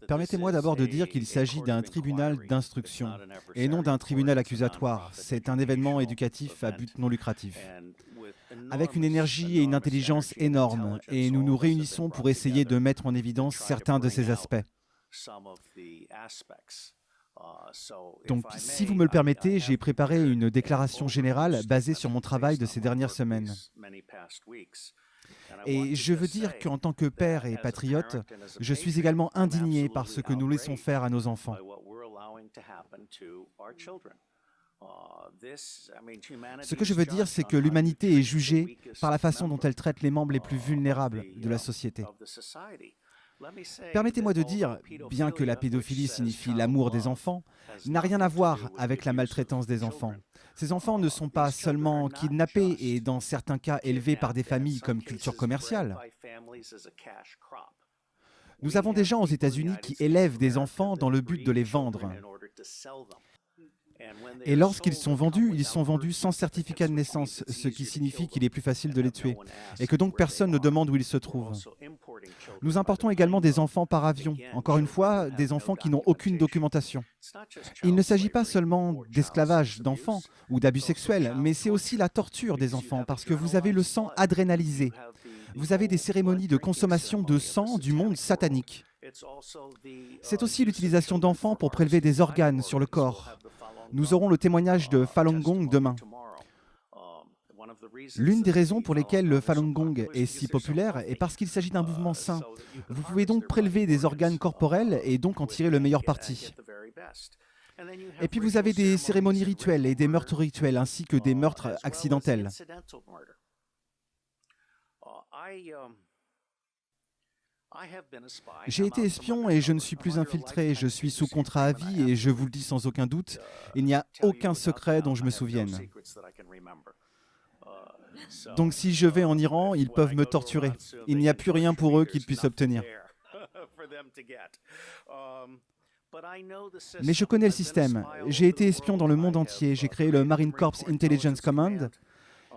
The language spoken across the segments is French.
Permettez-moi d'abord de dire qu'il s'agit d'un tribunal d'instruction et non d'un tribunal accusatoire. C'est un événement éducatif à but non lucratif, avec une énergie et une intelligence énormes, et nous nous réunissons pour essayer de mettre en évidence certains de ces aspects. Donc, si vous me le permettez, j'ai préparé une déclaration générale basée sur mon travail de ces dernières semaines. Et je veux dire qu'en tant que père et patriote, je suis également indigné par ce que nous laissons faire à nos enfants. Ce que je veux dire, c'est que l'humanité est jugée par la façon dont elle traite les membres les plus vulnérables de la société. Permettez-moi de dire, bien que la pédophilie signifie l'amour des enfants, n'a rien à voir avec la maltraitance des enfants. Ces enfants ne sont pas seulement kidnappés et dans certains cas élevés par des familles comme culture commerciale. Nous avons des gens aux États-Unis qui élèvent des enfants dans le but de les vendre. Et lorsqu'ils sont vendus, ils sont vendus sans certificat de naissance, ce qui signifie qu'il est plus facile de les tuer, et que donc personne ne demande où ils se trouvent. Nous importons également des enfants par avion, encore une fois, des enfants qui n'ont aucune documentation. Il ne s'agit pas seulement d'esclavage d'enfants ou d'abus sexuels, mais c'est aussi la torture des enfants, parce que vous avez le sang adrénalisé. Vous avez des cérémonies de consommation de sang du monde satanique. C'est aussi l'utilisation d'enfants pour prélever des organes sur le corps. Nous aurons le témoignage de Falun Gong demain. L'une des raisons pour lesquelles le Falun Gong est si populaire est parce qu'il s'agit d'un mouvement sain. Vous pouvez donc prélever des organes corporels et donc en tirer le meilleur parti. Et puis vous avez des cérémonies rituelles et des meurtres rituels ainsi que des meurtres accidentels. J'ai été espion et je ne suis plus infiltré, je suis sous contrat à vie et je vous le dis sans aucun doute, il n'y a aucun secret dont je me souvienne. Donc si je vais en Iran, ils peuvent me torturer. Il n'y a plus rien pour eux qu'ils puissent obtenir. Mais je connais le système. J'ai été espion dans le monde entier. J'ai créé le Marine Corps Intelligence Command.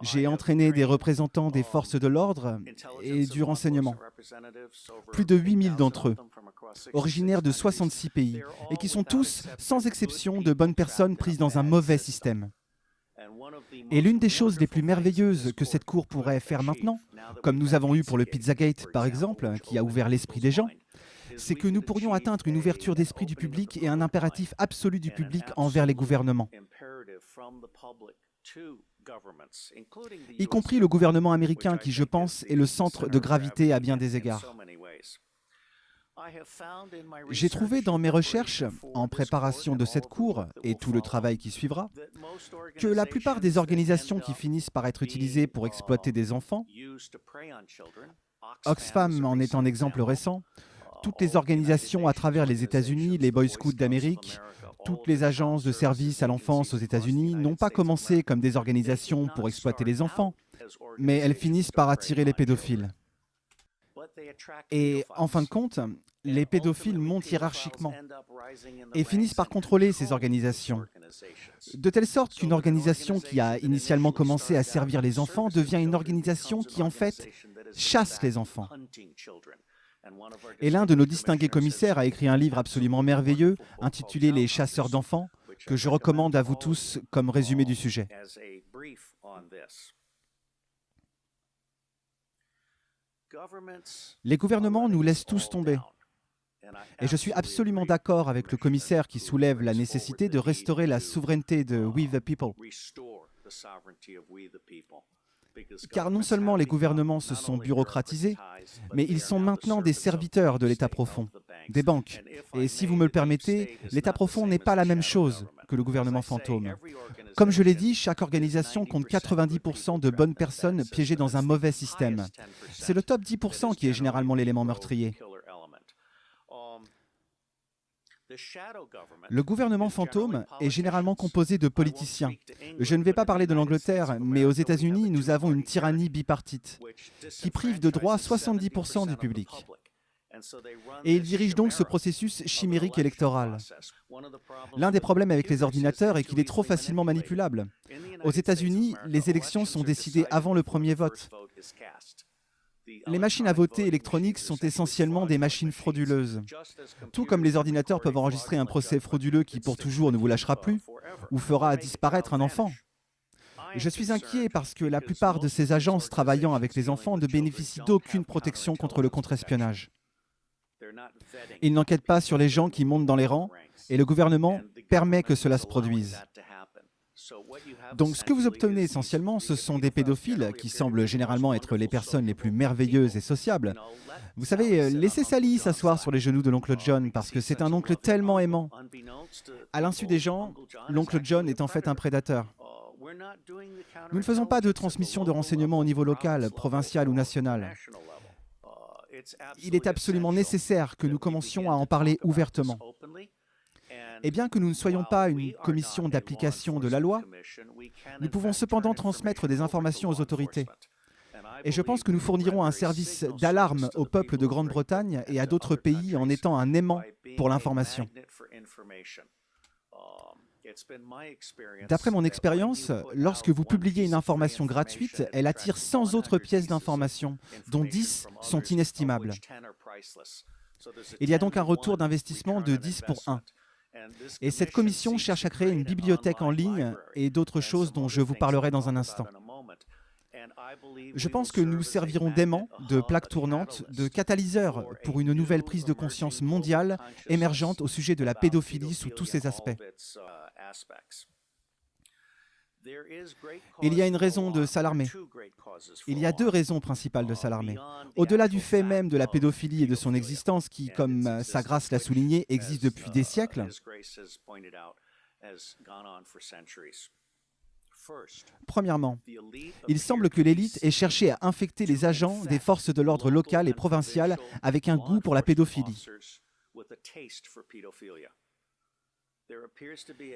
J'ai entraîné des représentants des forces de l'ordre et du renseignement. Plus de 8000 d'entre eux, originaires de 66 pays, et qui sont tous, sans exception, de bonnes personnes prises dans un mauvais système. Et l'une des choses les plus merveilleuses que cette cour pourrait faire maintenant, comme nous avons eu pour le Pizzagate par exemple, qui a ouvert l'esprit des gens, c'est que nous pourrions atteindre une ouverture d'esprit du public et un impératif absolu du public envers les gouvernements, y compris le gouvernement américain qui, je pense, est le centre de gravité à bien des égards. J'ai trouvé dans mes recherches, en préparation de cette cour et tout le travail qui suivra, que la plupart des organisations qui finissent par être utilisées pour exploiter des enfants, Oxfam en est un exemple récent, toutes les organisations à travers les États-Unis, les Boy Scouts d'Amérique, toutes les agences de services à l'enfance aux États-Unis n'ont pas commencé comme des organisations pour exploiter les enfants, mais elles finissent par attirer les pédophiles. Et en fin de compte, les pédophiles montent hiérarchiquement et finissent par contrôler ces organisations, de telle sorte qu'une organisation qui a initialement commencé à servir les enfants devient une organisation qui, en fait, chasse les enfants. Et l'un de nos distingués commissaires a écrit un livre absolument merveilleux intitulé « Les chasseurs d'enfants » que je recommande à vous tous comme résumé du sujet. Les gouvernements nous laissent tous tomber. Et je suis absolument d'accord avec le commissaire qui soulève la nécessité de restaurer la souveraineté de We the People. Car non seulement les gouvernements se sont bureaucratisés, mais ils sont maintenant des serviteurs de l'État profond, des banques. Et si vous me le permettez, l'État profond n'est pas la même chose que le gouvernement fantôme. Comme je l'ai dit, chaque organisation compte 90% de bonnes personnes piégées dans un mauvais système. C'est le top 10% qui est généralement l'élément meurtrier. Le gouvernement fantôme est généralement composé de politiciens. Je ne vais pas parler de l'Angleterre, mais aux États-Unis, nous avons une tyrannie bipartite qui prive de droits 70% du public. Et ils dirigent donc ce processus chimérique électoral. L'un des problèmes avec les ordinateurs est qu'il est trop facilement manipulable. Aux États-Unis, les élections sont décidées avant le premier vote. Les machines à voter électroniques sont essentiellement des machines frauduleuses. Tout comme les ordinateurs peuvent enregistrer un procès frauduleux qui pour toujours ne vous lâchera plus ou fera disparaître un enfant. Je suis inquiet parce que la plupart de ces agences travaillant avec les enfants ne bénéficient d'aucune protection contre le contre-espionnage. Ils n'enquêtent pas sur les gens qui montent dans les rangs et le gouvernement permet que cela se produise. Donc ce que vous obtenez essentiellement, ce sont des pédophiles qui semblent généralement être les personnes les plus merveilleuses et sociables. Vous savez, laissez Sally s'asseoir sur les genoux de l'oncle John parce que c'est un oncle tellement aimant. À l'insu des gens, l'oncle John est en fait un prédateur. Nous ne faisons pas de transmission de renseignements au niveau local, provincial ou national. Il est absolument nécessaire que nous commencions à en parler ouvertement. Et bien que nous ne soyons pas une commission d'application de la loi, nous pouvons cependant transmettre des informations aux autorités. Et je pense que nous fournirons un service d'alarme au peuple de Grande-Bretagne et à d'autres pays en étant un aimant pour l'information. D'après mon expérience, lorsque vous publiez une information gratuite, elle attire 100 autres pièces d'information, dont 10 sont inestimables. Il y a donc un retour d'investissement de 10 pour 1. Et cette commission cherche à créer une bibliothèque en ligne et d'autres choses dont je vous parlerai dans un instant. Je pense que nous servirons d'aimants, de plaques tournantes, de catalyseurs pour une nouvelle prise de conscience mondiale émergente au sujet de la pédophilie sous tous ses aspects. Il y a une raison de s'alarmer. Il y a deux raisons principales de s'alarmer. Au-delà du fait même de la pédophilie et de son existence qui, comme Sa Grâce l'a souligné, existe depuis des siècles, premièrement, il semble que l'élite ait cherché à infecter les agents des forces de l'ordre locales et provinciales avec un goût pour la pédophilie.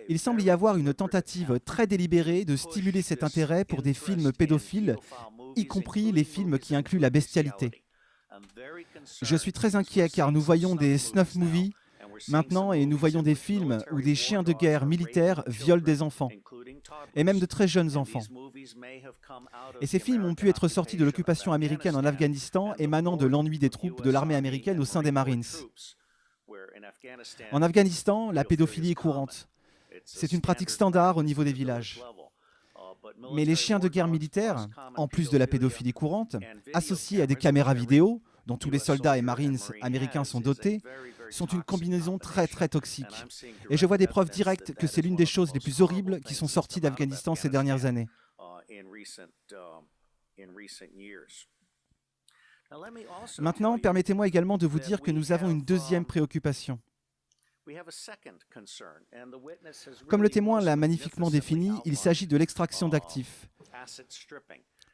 Il semble y avoir une tentative très délibérée de stimuler cet intérêt pour des films pédophiles, y compris les films qui incluent la bestialité. Je suis très inquiet car nous voyons des snuff movies maintenant et nous voyons des films où des chiens de guerre militaires violent des enfants, et même de très jeunes enfants. Et ces films ont pu être sortis de l'occupation américaine en Afghanistan, émanant de l'ennui des troupes de l'armée américaine au sein des Marines. En Afghanistan, la pédophilie est courante. C'est une pratique standard au niveau des villages. Mais les chiens de guerre militaires, en plus de la pédophilie courante, associés à des caméras vidéo, dont tous les soldats et marines américains sont dotés, sont une combinaison très très toxique. Et je vois des preuves directes que c'est l'une des choses les plus horribles qui sont sorties d'Afghanistan ces dernières années. Maintenant, permettez-moi également de vous dire que nous avons une deuxième préoccupation. Comme le témoin l'a magnifiquement défini, il s'agit de l'extraction d'actifs.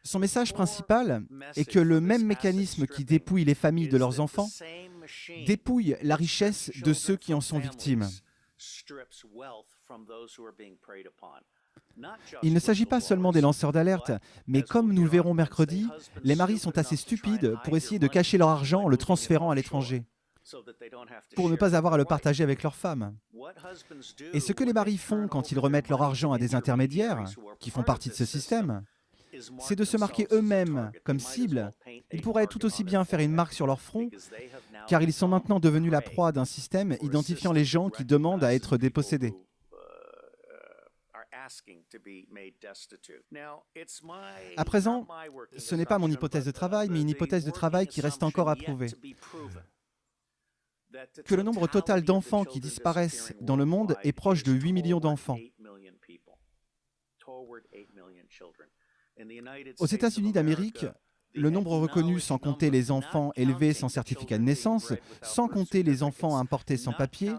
Son message principal est que le même mécanisme qui dépouille les familles de leurs enfants dépouille la richesse de ceux qui en sont victimes. Il ne s'agit pas seulement des lanceurs d'alerte, mais comme nous le verrons mercredi, les maris sont assez stupides pour essayer de cacher leur argent en le transférant à l'étranger, pour ne pas avoir à le partager avec leurs femmes. Et ce que les maris font quand ils remettent leur argent à des intermédiaires, qui font partie de ce système, c'est de se marquer eux-mêmes comme cible. Ils pourraient tout aussi bien faire une marque sur leur front, car ils sont maintenant devenus la proie d'un système identifiant les gens qui demandent à être dépossédés. À présent, ce n'est pas mon hypothèse de travail, mais une hypothèse de travail qui reste encore à prouver. Que le nombre total d'enfants qui disparaissent dans le monde est proche de 8 millions d'enfants. Aux États-Unis d'Amérique, le nombre reconnu sans compter les enfants élevés sans certificat de naissance, sans compter les enfants importés sans papier,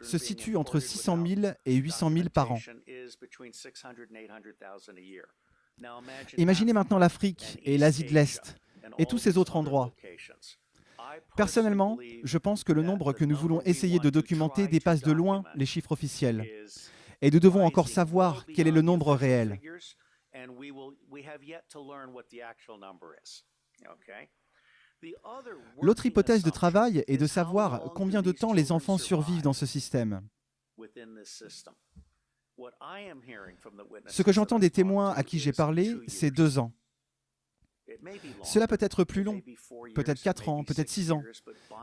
se situe entre 600 000 et 800 000 par an. Imaginez maintenant l'Afrique et l'Asie de l'Est et tous ces autres endroits. Personnellement, je pense que le nombre que nous voulons essayer de documenter dépasse de loin les chiffres officiels. Et nous devons encore savoir quel est le nombre réel. L'autre hypothèse de travail est de savoir combien de temps les enfants survivent dans ce système. Ce que j'entends des témoins à qui j'ai parlé, c'est 2 ans. Cela peut être plus long, peut-être 4 ans, peut-être 6 ans,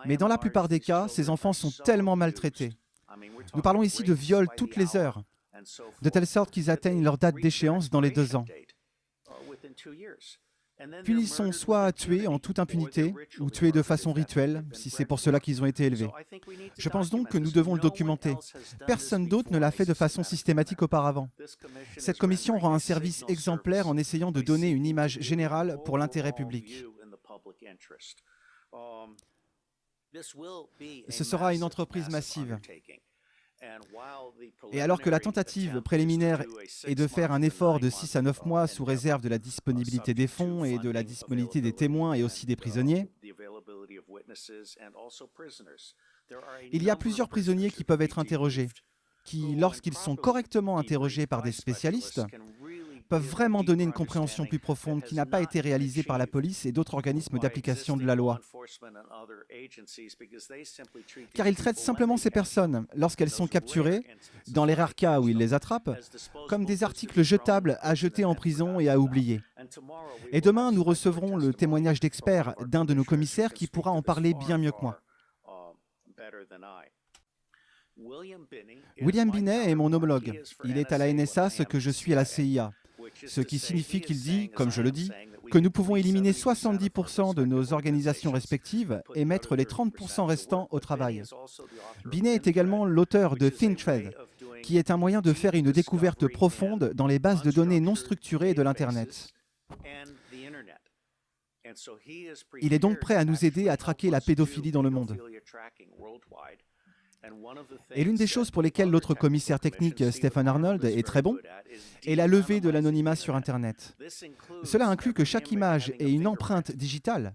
mais dans la plupart des cas, ces enfants sont tellement maltraités. Nous parlons ici de viols toutes les heures, de telle sorte qu'ils atteignent leur date d'échéance dans les 2 ans. Puis ils sont soit tués en toute impunité, ou tués de façon rituelle, si c'est pour cela qu'ils ont été élevés. Je pense donc que nous devons le documenter. Personne d'autre ne l'a fait de façon systématique auparavant. Cette commission rend un service exemplaire en essayant de donner une image générale pour l'intérêt public. Ce sera une entreprise massive. Et alors que la tentative préliminaire est de faire un effort de 6 à 9 mois sous réserve de la disponibilité des fonds et de la disponibilité des témoins et aussi des prisonniers, il y a plusieurs prisonniers qui peuvent être interrogés, qui, lorsqu'ils sont correctement interrogés par des spécialistes, peuvent vraiment donner une compréhension plus profonde qui n'a pas été réalisée par la police et d'autres organismes d'application de la loi. Car ils traitent simplement ces personnes, lorsqu'elles sont capturées, dans les rares cas où ils les attrapent, comme des articles jetables à jeter en prison et à oublier. Et demain, nous recevrons le témoignage d'experts d'un de nos commissaires qui pourra en parler bien mieux que moi. William Binet est mon homologue. Il est à la NSA ce que je suis à la CIA. Ce qui signifie qu'il dit, comme je le dis, que nous pouvons éliminer 70% de nos organisations respectives et mettre les 30% restants au travail. Binet est également l'auteur de ThinThread, qui est un moyen de faire une découverte profonde dans les bases de données non structurées de l'Internet. Il est donc prêt à nous aider à traquer la pédophilie dans le monde. Et l'une des choses pour lesquelles l'autre commissaire technique, Stephen Arnold, est très bon, est la levée de l'anonymat sur Internet. Cela inclut que chaque image ait une empreinte digitale.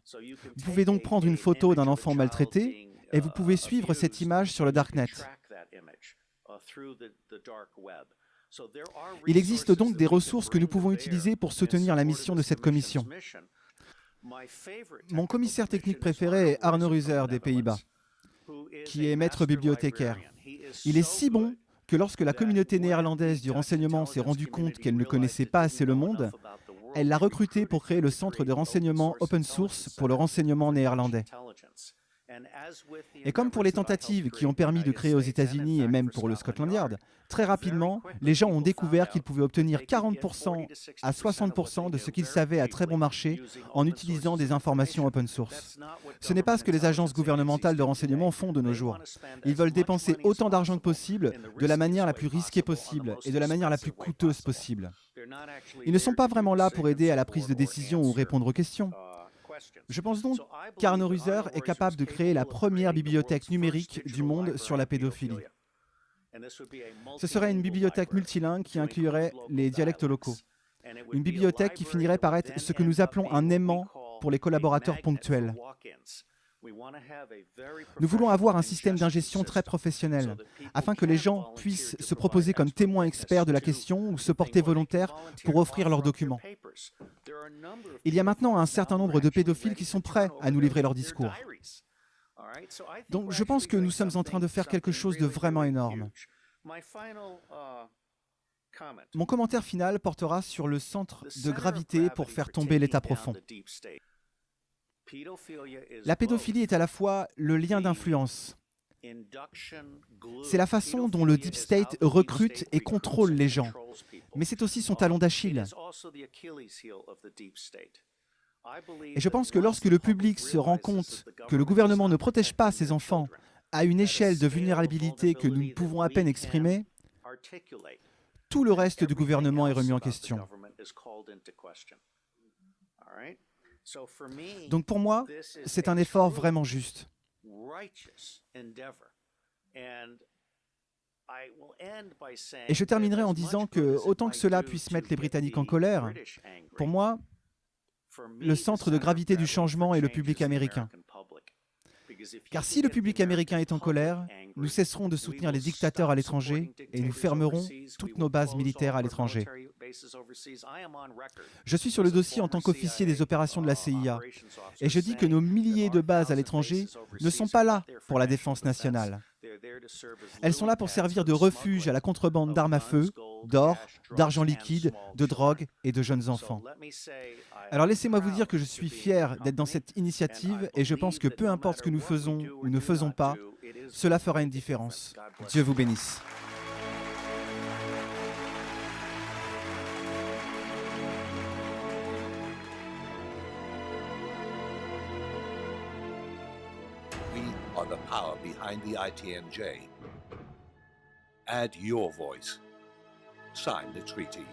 Vous pouvez donc prendre une photo d'un enfant maltraité et vous pouvez suivre cette image sur le Darknet. Il existe donc des ressources que nous pouvons utiliser pour soutenir la mission de cette commission. Mon commissaire technique préféré est Arno Ruser des Pays-Bas, qui est maître bibliothécaire. Il est si bon que lorsque la communauté néerlandaise du renseignement s'est rendue compte qu'elle ne connaissait pas assez le monde, elle l'a recruté pour créer le centre de renseignement open source pour le renseignement néerlandais. Et comme pour les tentatives qui ont permis de créer aux États-Unis et même pour le Scotland Yard, très rapidement, les gens ont découvert qu'ils pouvaient obtenir 40% à 60% de ce qu'ils savaient à très bon marché en utilisant des informations open source. Ce n'est pas ce que les agences gouvernementales de renseignement font de nos jours. Ils veulent dépenser autant d'argent que possible, de la manière la plus risquée possible et de la manière la plus coûteuse possible. Ils ne sont pas vraiment là pour aider à la prise de décision ou répondre aux questions. Je pense donc qu'Arno Ruser est capable de créer la première bibliothèque numérique du monde sur la pédophilie. Ce serait une bibliothèque multilingue qui inclurait les dialectes locaux. Une bibliothèque qui finirait par être ce que nous appelons un aimant pour les collaborateurs ponctuels. Nous voulons avoir un système d'ingestion très professionnel, afin que les gens puissent se proposer comme témoins experts de la question ou se porter volontaires pour offrir leurs documents. Il y a maintenant un certain nombre de pédophiles qui sont prêts à nous livrer leur discours. Donc je pense que nous sommes en train de faire quelque chose de vraiment énorme. Mon commentaire final portera sur le centre de gravité pour faire tomber l'état profond. La pédophilie est à la fois le lien d'influence. C'est la façon dont le Deep State recrute et contrôle les gens. Mais c'est aussi son talon d'Achille. Et je pense que lorsque le public se rend compte que le gouvernement ne protège pas ses enfants à une échelle de vulnérabilité que nous pouvons à peine exprimer, tout le reste du gouvernement est remis en question. Donc pour moi, c'est un effort vraiment juste. Et je terminerai en disant que, autant que cela puisse mettre les Britanniques en colère, pour moi, le centre de gravité du changement est le public américain. Car si le public américain est en colère, nous cesserons de soutenir les dictateurs à l'étranger et nous fermerons toutes nos bases militaires à l'étranger. Je suis sur le dossier en tant qu'officier des opérations de la CIA et je dis que nos milliers de bases à l'étranger ne sont pas là pour la défense nationale. Elles sont là pour servir de refuge à la contrebande d'armes à feu, d'or, d'argent liquide, de drogue et de jeunes enfants. Alors laissez-moi vous dire que je suis fier d'être dans cette initiative et je pense que peu importe ce que nous faisons ou ne faisons pas, cela fera une différence. Dieu vous bénisse. We are the power behind the ITNJ. Add your voice. Sign the treaty.